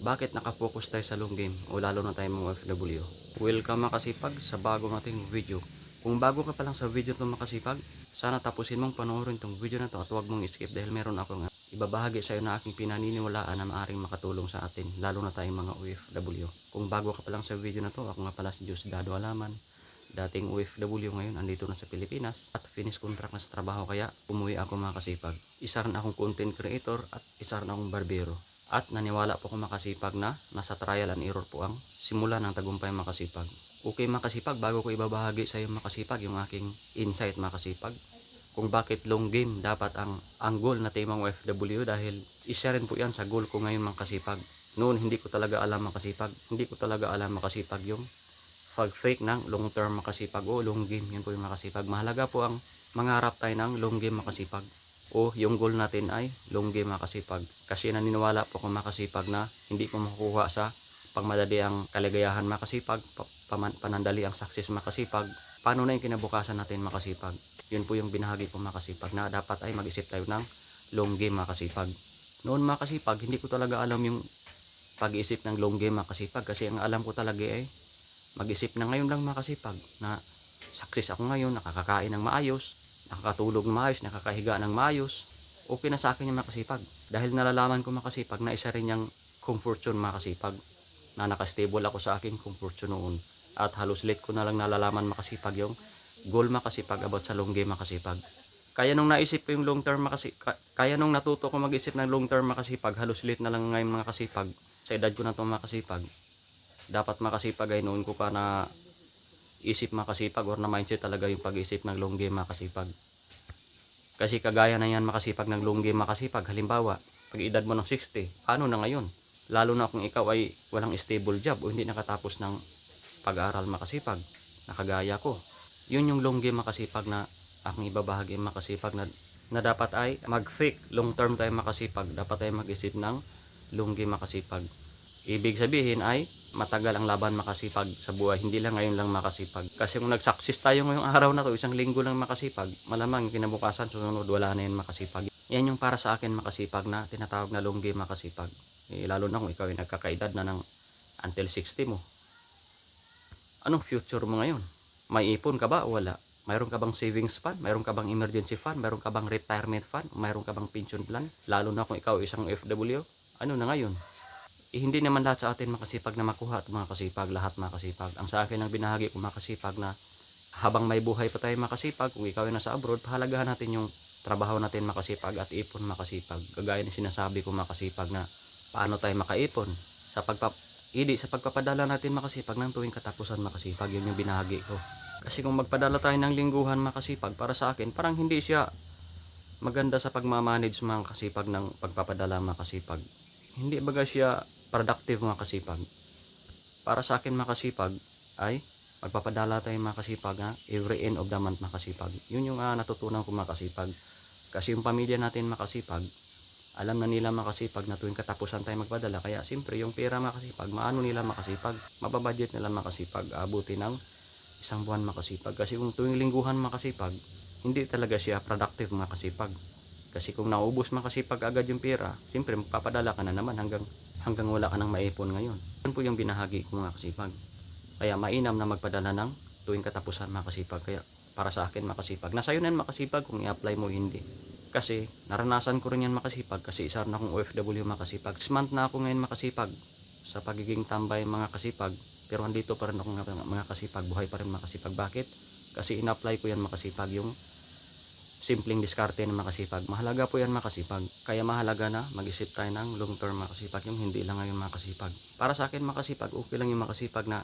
Bakit nakapokus tayo sa long game o lalo na tayo mga OFW? Welcome makasipag sa bago nating video. Kung bago ka pa lang sa video itong makasipag, sana tapusin mong panoorin itong video na to at huwag mong skip dahil meron akong ibabahagi sa iyo na aking pinaniniwalaan na maaaring makatulong sa atin, lalo na tayong mga OFW. Kung bago ka pa lang sa video na to, ako nga pala si Diosdado Alaman, dating OFW, ngayon andito na sa Pilipinas at finish contract na sa trabaho, kaya umuwi ako makasipag. Isa rin akong content creator at isa rin akong barbero. At naniwala po ako makasipag na nasa trial and error po ang simula ng tagumpay makasipag. Okay makasipag, bago ko ibabahagi sa iyo makasipag yung aking insight makasipag, kung bakit long game dapat ang goal na temang OFW, dahil isa rin po yan sa goal ko ngayon makasipag. Noon hindi ko talaga alam makasipag, yung pag fake ng long term makasipag o long game, yun po yung makasipag. Mahalaga po ang mangarap tayo ng long game makasipag, o yung goal natin ay long game makasipag. Kasi naniniwala po akong makasipag na hindi ko makukuha sa pangmadali ang kaligayahan makasipag, panandali ang success makasipag. Paano na yung kinabukasan natin makasipag? Yun po yung binahagi ko makasipag, na dapat ay mag-isip tayo ng long game makasipag. Noon makasipag, hindi ko talaga alam yung pag-iisip ng long game makasipag, kasi ang alam ko talaga ay mag-isip na ngayon lang makasipag na success ako ngayon, nakakakain ng maayos, nakakatulog ng maayos, nakakahiga ng maayos. Okay na sa akin yung makasipag, dahil nalalaman ko makasipag na isa rin yung comfort zone makasipag, na nakastable ako sa aking comfort zone noon. At halos late ko na lang nalalaman makasipag yung goal makasipag about sa long game makasipag. Kaya nung naisip ko yung long term makasipag, kaya nung natuto ko mag-isip ng long term makasipag, halos late na lang ngayon mga kasipag. Sa edad ko na itong makasipag, dapat makasipag ay noon ko pa na isip makasipag, or na mindset talaga yung pag-isip ng long game makasipag. Kasi kagaya na yan makasipag ng long game makasipag, halimbawa pag edad mo ng 60, ano na ngayon? Lalo na kung ikaw ay walang stable job o hindi nakatapos ng pag-aaral makasipag, nakagaya ko. Yun yung long game makasipag na aking ibabahagi makasipag, na dapat ay mag-fake long term tayo makasipag, dapat ay mag-isip ng long game makasipag. Ibig sabihin ay matagal ang laban makasipag sa buhay, hindi lang ngayon lang makasipag. Kasi kung nag-success tayo ngayong araw na to, isang linggo lang makasipag, malamang kinabukasan susunod wala na yun makasipag. Yan yung para sa akin makasipag na tinatawag na long game makasipag. Lalo na kung ikaw ay nagkakaedad na ng until 60 mo. Anong future mo ngayon? May ipon ka ba o wala? Mayroon ka bang savings fund? Mayroon ka bang emergency fund? Mayroon ka bang retirement fund? Mayroon ka bang pension plan? Lalo na kung ikaw isang OFW, ano na ngayon? Hindi naman lahat sa atin makasipag na makuha at makasipag, lahat makasipag. Ang sa akin ang binahagi ko makasipag, na habang may buhay pa tayo makasipag, kung ikaw ay nasa abroad, pahalagahan natin yung trabaho natin makasipag at ipon makasipag. Kagaya ng sinasabi ko makasipag, na paano tayo makaipon sa sa pagpapadala natin makasipag ng tuwing katapusan makasipag. Yun yung binahagi ko. Kasi kung magpadala tayo ng lingguhan makasipag, para sa akin parang hindi siya maganda sa pagmamanage makasipag ng pagpapadala makasipag. Hindi baga siya productive makasipag. Para sa akin makasipag ay magpapadala tayo makasipag every end of the month makasipag. Yun yung natutunan ko makasipag. Kasi yung pamilya natin makasipag, alam na nila makasipag na tuwing katapusan tayo magpadala. Kaya siyempre yung pera makasipag, maano nila makasipag, mababudget nila makasipag, abuti ng isang buwan makasipag. Kasi kung tuwing lingguhan makasipag, hindi talaga siya productive makasipag. Kasi kung naubos makasipag agad yung pera, siyempre magpapadala ka na naman hanggang wala ka nang maipon ngayon. Yun po yung binahagi ko makasipag. Kaya mainam na magpadala ng tuwing katapusan makasipag. Kaya para sa akin makasipag, nasa yun yan makasipag kung i-apply mo hindi. Kasi naranasan ko rin yan makasipag, kasi isa na akong OFW makasipag. 6 months na ako ngayon makasipag sa pagiging tambay mga kasipag, pero andito pa rin ako mga kasipag, buhay pa rin makasipag. Bakit? Kasi in-apply ko yan makasipag, yung simpleng diskarte ng makasipag. Mahalaga po yan makasipag. Kaya mahalaga na mag-isip tayo ng long term makasipag, yung hindi lang ngayon makasipag. Para sa akin makasipag, okay lang yung makasipag na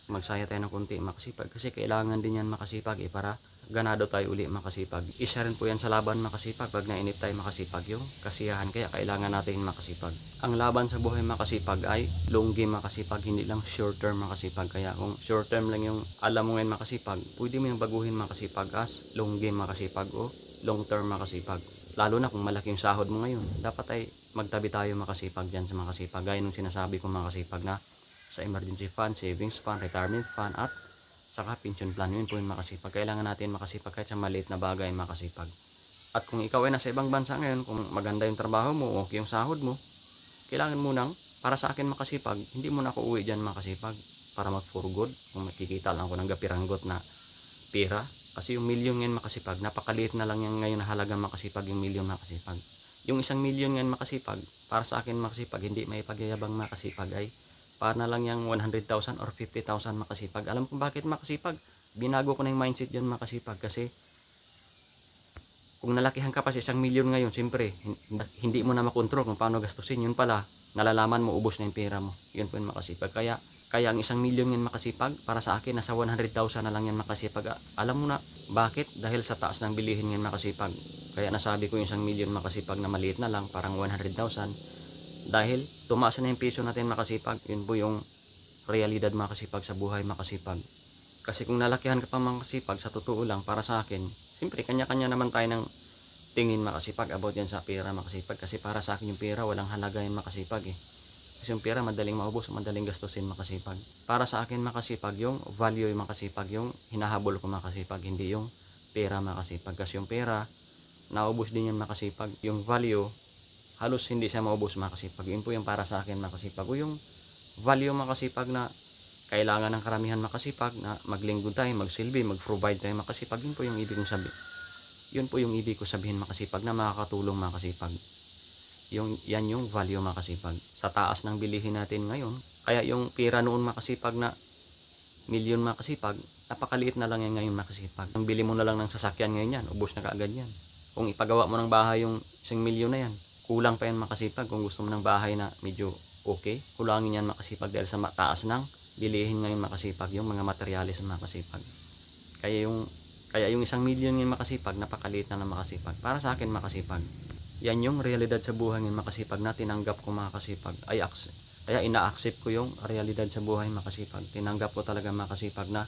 magsaya tayo ng konti makasipag, kasi kailangan din yan makasipag para ganado tayo uli makasipag. Isa rin po yan sa laban makasipag, pag nainip tayo makasipag, yung kasiyahan. Kaya kailangan natin makasipag. Ang laban sa buhay makasipag ay long game makasipag, hindi lang short term makasipag. Kaya kung short term lang yung alam mo ngayon makasipag, pwede mo yung baguhin makasipag as long game makasipag o long term makasipag. Lalo na kung malaki yung sahod mo ngayon, dapat ay magtabi tayo makasipag dyan sa makasipag. Gaya nung sinasabi ko makasipag, na sa emergency fund, savings fund, retirement fund, at saka pension plan. Yun po yung makasipag. Kailangan natin makasipag kahit sa maliit na bagay makasipag. At kung ikaw ay nasa ibang bansa ngayon, kung maganda yung trabaho mo, okay yung sahod mo, kailangan mo nang Para sa akin makasipag, hindi mo na ako uwi dyan makasipag para mag for good. Kung makikita lang ako ng gapiranggot na pera. Kasi yung milyon ngayon makasipag, napakaliit na lang yan ngayon na halagang makasipag yung milyon makasipag. Yung 1,000,000 ngayon makasipag, para sa akin makasipag, hindi may pagyayabang makasipag ay para na lang yung 100,000 or 50,000 makasipag. Alam kung bakit makasipag? Binago ko na yung mindset dyan makasipag kasi kung nalakihan ka pa sa 1,000,000 ngayon, siyempre, hindi mo na makontrol kung paano gastusin. Yun pala, nalalaman mo, ubos na yung pera mo. Yun po yung makasipag. Kaya ang 1,000,000 yan makasipag, para sa akin, nasa 100,000 na lang yan makasipag. Alam mo na, bakit? Dahil sa taas ng bilihin yan makasipag. Kaya nasabi ko yung 1,000,000 makasipag na maliit na lang, parang 100,000. Dahil tumaas na yung piso natin makasipag. Yun po yung realidad makasipag sa buhay makasipag. Kasi kung nalakihan ka pa makasipag, sa totoo lang, para sa akin, siyempre, kanya-kanya naman tayo ng tingin makasipag about yan sa pera makasipag. Kasi para sa akin yung pera, walang halaga yan makasipag eh. Kasi yung pera, madaling maubos, madaling gastusin makasipag. Para sa akin makasipag, yung value yung makasipag, yung hinahabol ko makasipag, hindi yung pera makasipag. Kasi yung pera, naubos din yan makasipag. Yung value, halos hindi siya maubos makasipag. Yun po yung para sa akin makasipag. O yung value makasipag na kailangan ng karamihan makasipag na maglingkod tayo, magsilbi, mag-provide tayo makasipag. Yun po yung ibig kong sabihin. Yun po yung ibig ko sabihin makasipag na makakatulong makasipag. Yan yung value makasipag. Sa taas ng bilihin natin ngayon, kaya yung pera noon makasipag na milyon makasipag, napakaliit na lang yan ngayon makasipag. Ang bili mo na lang ng sasakyan ngayon yan, ubos na kaagad yan. Kung ipagawa mo ng bahay yung 1,000,000 na yan, kulang pa yan makasipag. Kung gusto mo ng bahay na medyo okay, kulangin yan makasipag dahil sa taas ng bilihin ngayon makasipag, yung mga materialis na makasipag. Kaya yung 1,000,000 ngayon makasipag, napakaliit na makasipag. Para sa akin makasipag. Yan yung realidad sa buhay ngayon makasipag na tinanggap ko makasipag. Kaya ina-accept ko yung realidad sa buhay makasipag. Tinanggap ko talaga makasipag na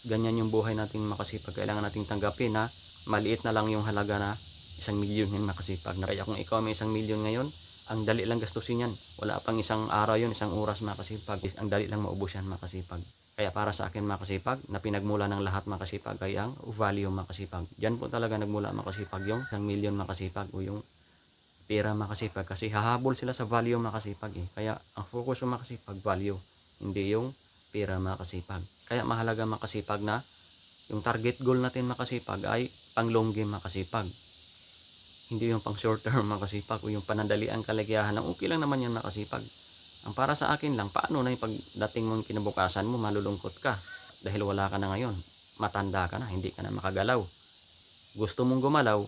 ganyan yung buhay natin makasipag. Kailangan nating tanggapin na maliit na lang yung halaga na 1,000,000 ngayon makasipag. Kaya kung ikaw may 1,000,000 ngayon, ang dali lang gastusin yan. Wala pang isang araw yun, isang oras makasipag. Ang dali lang maubos yan makasipag. Kaya para sa akin makasipag, na pinagmula ng lahat makasipag ay ang value makasipag. Diyan po talaga nagmula makasipag yung 1,000,000 makasipag o yung pera makasipag. Kasi hahabol sila sa value makasipag eh. Kaya ang focus ng makasipag, value. Hindi yung pera makasipag. Kaya mahalaga makasipag na yung target goal natin makasipag ay pang long game makasipag. Hindi yung pang short term makasipag o yung panandalian kaligayahan ng okay lang naman yan makasipag. Ang para sa akin lang, paano na yung pagdating mong kinabukasan mo, malulungkot ka dahil wala ka na ngayon. Matanda ka na, hindi ka na makagalaw. Gusto mong gumalaw,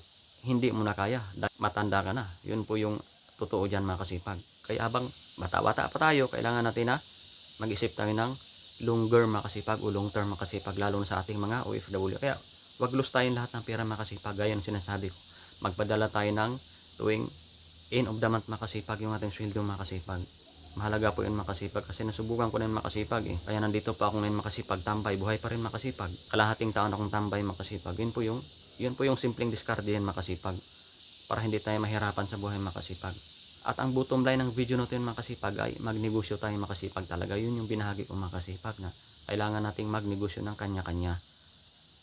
hindi mo na kaya dahil matanda ka na. Yun po yung totoo dyan makasipag. Kaya habang bata-bata pa tayo, kailangan natin na mag-isip tayo ng longer makasipag o long term makasipag, lalo na sa ating mga OFW. Kaya wag lustayin lahat ng pera makasipag, gaya ng sinasabi ko. Magpadala tayo ng tuwing end of the month makasipag yung ating sweldo makasipag. Mahalaga po yun makasipag kasi nasubukan ko na yun makasipag eh. Kaya nandito pa ako ngayon makasipag, tambay, buhay pa rin makasipag. Kalahating taon akong tambay makasipag. Yun po yung simpleng discard yan makasipag. Para hindi tayo mahirapan sa buhay makasipag. At ang bottom line ng video natin makasipag ay magnegosyo tayo makasipag talaga. Yun yung binahagi ko makasipag na kailangan nating magnegosyo ng kanya-kanya.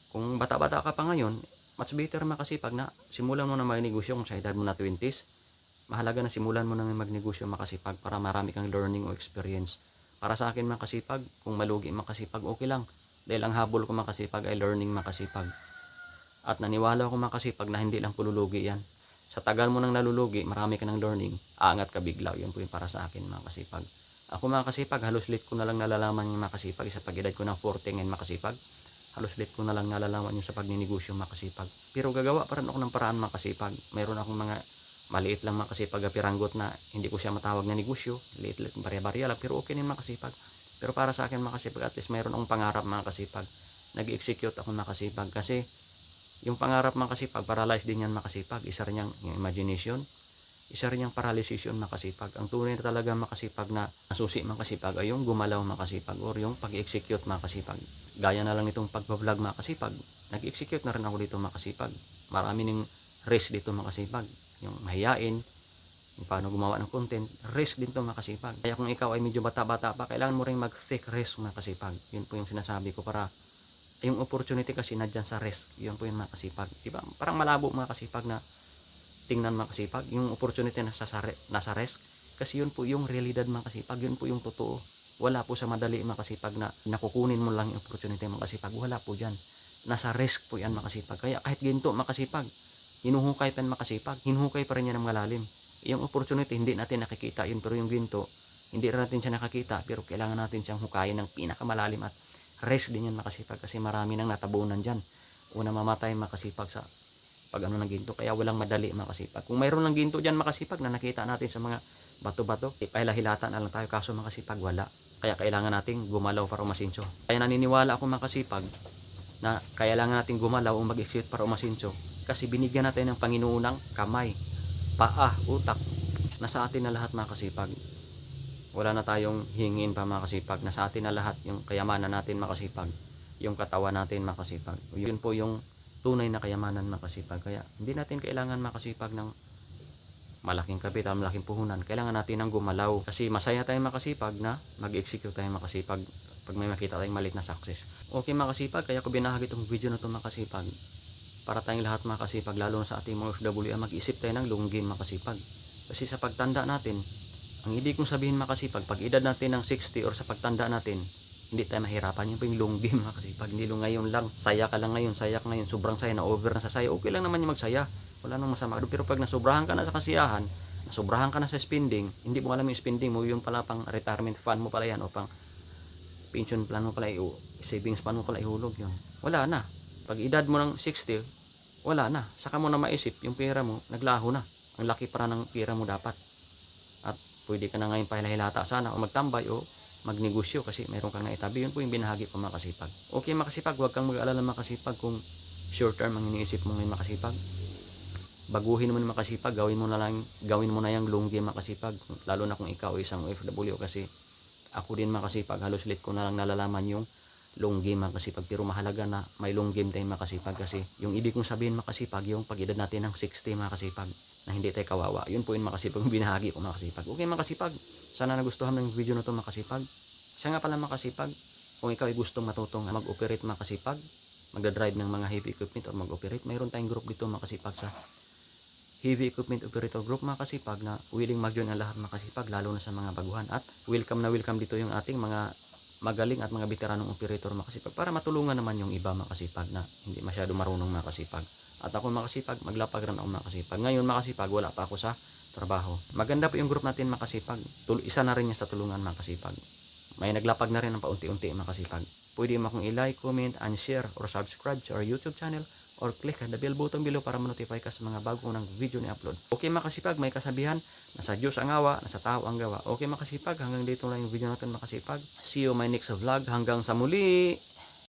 Kung bata-bata ka pa ngayon, much better makasipag na simulan mo na magnegosyo kung sa edad mo na 20s. Mahalaga na simulan mo na magnegosyo makasipag para marami kang learning o experience. Para sa akin makasipag, kung malugi makasipag, okay lang. Dahil ang habol ko makasipag ay learning makasipag. At naniwala ko makasipag na hindi lang pululugi yan. Sa tagal mo nang nalulugi, marami ka ng learning, aangat ka bigla. Yun po yung para sa akin makasipag. Ako makasipag, halos late ko na lang nalalaman yung makasipag. Sa pag-edad ko ng 40 ngayon makasipag, halos late ko na lang nalalaman yung sa pagninegosyo makasipag. Pero gagawa pa rin ako ng paraan makasipag. Mayroon akong mga maliit lang makasipag piranggot na hindi ko siya matawag na negosyo. Liit-liit, barya-barya lang. Pero okay din makasipag. Pero para sa akin makasipag, at least mayroon akong pangarap makasipag. Nag-execute ako makasipag. Kasi yung pangarap makasipag, paralyzed din yan makasipag. Isa rin yung imagination. Isa rin yung paralysis yun makasipag. Ang tunay na talaga makasipag na nasusi makasipag ay yung gumalaw makasipag or yung pag-execute makasipag. Gaya na lang itong pagbablog makasipag. Nag-execute na rin ako dito makasipag. Marami ning risk dito makasipag. Yung mahiyain, yung paano gumawa ng content, risk din to makasipag. Kaya kung ikaw ay medyo bata-bata pa, kailangan mo rin mag-take risk makasipag. Yun po yung sinasabi ko para yung opportunity kasi na dyan sa risk. Yun po yung makasipag. Diba? Parang malabo makasipag na tingnan makasipag. Yung opportunity nasa risk. Kasi yun po yung realidad mga kasipag, yun po yung totoo. Wala po sa madali mga kasipag na nakukunin mo lang yung opportunity mga kasipag. Wala po dyan. Nasa risk po yan mga kasipag. Kaya kahit ginto mga kasipag, hinuhukay pa yan mga kasipag, hinuhukay pa rin yan ng malalim. Yung opportunity hindi natin nakikita yun, pero yung ginto, hindi rin natin siya nakakita, pero kailangan natin siyang hukayin ng pinakamalalim at risk din yan mga kasipag kasi marami nang natabunan dyan. Una mamatay mga kasipag sa pag ano ng ginto, kaya walang madali mga kasipag. Kung mayroon ng ginto dyan mga kasipag na nakita natin sa mga bato-bato, pahilahilatan na lang tayo, kaso mga kasipag wala. Kaya kailangan nating gumalaw para umasinso. Kaya naniniwala ako mga kasipag na kailangan nating gumalaw o mag-execute para umasinso kasi binigyan natin ng Panginoon ng kamay, paa, utak, nasa atin na lahat mga kasipag. Wala na tayong hingin pa mga kasipag, nasa atin na lahat yung kayamanan natin mga kasipag, yung katawan natin mga kasipag. Yun po yung tunay na kayamanan mga kasipag. Kaya hindi natin kailangan mga kasipag ng malaking kapital, malaking puhunan. Kailangan natin ng gumalaw kasi masaya tayong makasipag na mag-execute tayong makasipag pag may makita tayong malit na success. Okay makasipag, kaya ko binahagi itong video na ito makasipag para tayong lahat makasipag, lalo na sa ating mga OFW, mag-isip tayo ng long game makasipag. Kasi sa pagtanda natin, ang ibig kong sabihin makasipag, pag edad natin ng 60 or sa pagtanda natin, hindi tayo mahirapan. Yung po yung long game makasipag. Hindi lang ngayon lang, saya ka lang ngayon, saya ka ngayon, sobrang saya na over na sa saya. Okay lang naman yung magsaya. Wala nang masama. Pero pag nasobrahan ka na sa kasiyahan, nasobrahan ka na sa spending, hindi mo alam yung spending mo, yung pala pang retirement fund mo pala yan, o pang pension plan mo pala, savings plan mo pala ihulog yun. Wala na. Pag edad mo ng 60, wala na. Saka mo na maisip, yung pera mo, naglaho na. Ang laki para ng pera mo dapat. At pwede ka na ngayon pahilahilata sana, o magtambay, o magnegosyo kasi mayroon kang naitabi. Yun po yung binahagi ko makasipag. Okay makasipag, huwag kang mag-alala makasipag kung short term ang iniisip mo ngayon makasipag. Baguhin mo na makasipag, gawin mo na yung long game makasipag, lalo na kung ikaw isang OFW. Kasi ako din makasipag, halos late ko na lang nalalaman yung long game makasipag, pero mahalaga na may long game tayong makasipag. Kasi yung ibig kong sabihin makasipag, yung pag-edad natin ng 60 makasipag, na hindi tayo kawawa, yun po yung makasipag, yung binahagi ko makasipag. Okay makasipag, sana nagustuhan ng video na to makasipag. Siya nga pala makasipag, kung ikaw ay gustong matutong mag-operate makasipag, magdadrive ng mga heavy equipment o mag-operate, mayroon tayong group dito makasipag sa Heavy Equipment Operator Group makasipag, na willing mag-join ang lahat makasipag, lalo na sa mga baguhan. At welcome na welcome dito yung ating mga magaling at mga veteranong operator makasipag, para matulungan naman yung iba makasipag na hindi masyado marunong makasipag. At ako makasipag, maglapag rin ako makasipag. Ngayon makasipag, wala pa ako sa trabaho. Maganda po yung group natin makasipag. Isa na rin niya sa tulungan makasipag. May naglapag na rin ng paunti-unti makasipag. Pwede mo akong i-like, comment, and share or subscribe to our YouTube channel, or click the bell button below para ma-notify ka sa mga bago ng video ni upload. Okay makasipag, may kasabihan, nasa Diyos ang awa, nasa tao ang gawa. Okay makasipag, hanggang dito lang yung video natin makasipag. See you my next vlog. Hanggang sa muli!